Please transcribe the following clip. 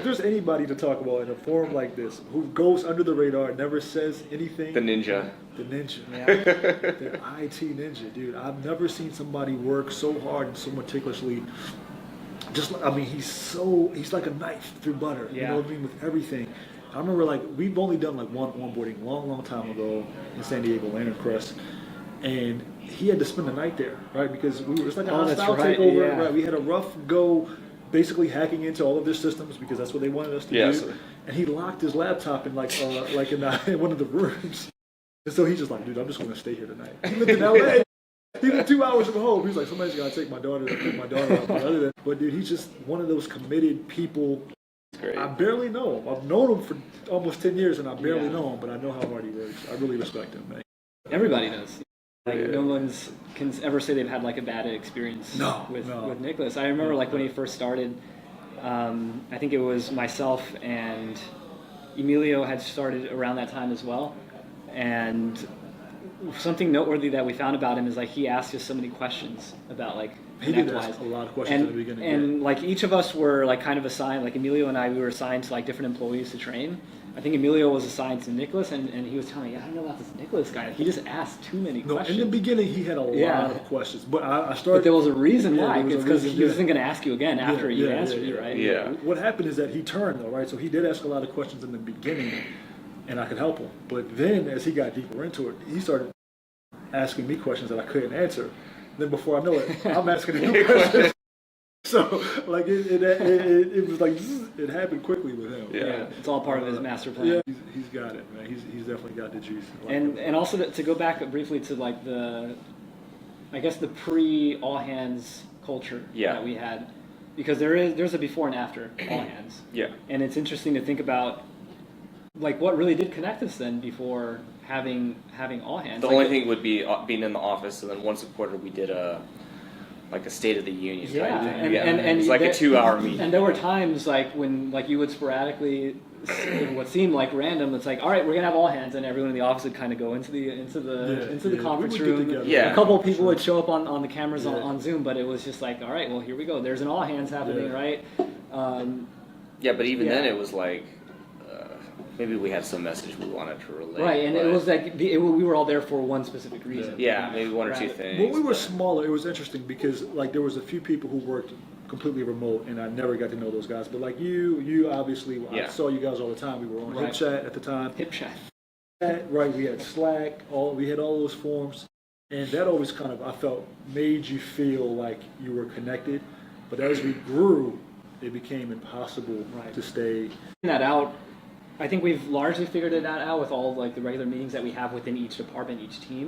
there's anybody to talk about in a forum like this who goes under the radar, never says anything. The ninja. The ninja. Yeah. The IT ninja, dude. I've never seen somebody work so hard and so meticulously. He's like a knife through butter. Yeah. You know what I mean? With everything. I remember we've only done one onboarding long time ago in San Diego, Lantern Crest, and he had to spend the night there, right? Because it's like a hostile takeover, yeah. right? We had a rough go, basically hacking into all of their systems because that's what they wanted us to do. And he locked his laptop in in one of the rooms. And so he's just like, dude, I'm just going to stay here tonight. He lived in LA. He lived 2 hours from home. He's like, somebody's got to take my daughter out. But dude, he's just one of those committed people. Great. I barely know him. I've known him for almost 10 years, and I barely know him, but I know how hard he works. I really respect him, man. Everybody does. No one's can ever say they've had a bad experience with Nicholas. I remember when he first started, I think it was myself and Emilio had started around that time as well. And something noteworthy that we found about him is he asked us so many questions about he did ask a lot of questions in the beginning. And each of us were kind of assigned, Emilio and I, we were assigned to different employees to train. I think Emilio was assigned to Nicholas, and he was telling me, I don't know about this Nicholas guy. He just asked too many questions. In the beginning, he had a lot of questions, but I started. But there was a reason why. It's because he wasn't going to ask you again after you answered it, right? Yeah. What happened is that he turned, though, right? So he did ask a lot of questions in the beginning, and I could help him. But then, as he got deeper into it, he started asking me questions that I couldn't answer. Then before I know it, I'm asking him questions. So it was it happened quickly with him. Yeah, it's all part of his master plan. Yeah, he's got it, man. He's definitely got the juice. And also to go back briefly to the pre all hands culture that we had, because there's a before and after all hands. Yeah. And it's interesting to think about what really did connect us then before having all hands. The only thing would be being in the office, and then once a quarter we did a State of the Union kind of thing. And it's a 2-hour meeting. And there were times when you would sporadically, what seemed like random, it's all right, we're gonna have all hands, and everyone in the office would kind of go into the conference room. Yeah. A couple of people would show up on the cameras on Zoom, but it was just all right, well, here we go. There's an all hands happening, right? But even then it was maybe we had some message we wanted to relay. Right, and it was we were all there for one specific reason. Yeah, maybe one or two things. When we were smaller, it was interesting because there was a few people who worked completely remote, and I never got to know those guys. But you obviously, I saw you guys all the time. We were on HipChat at the time. HipChat. Right, we had Slack. We had all those forums, and that always kind of, I felt, made you feel like you were connected. But as we grew, it became impossible to stay. That out. I think we've largely figured it out with all the regular meetings that we have within each department, each team.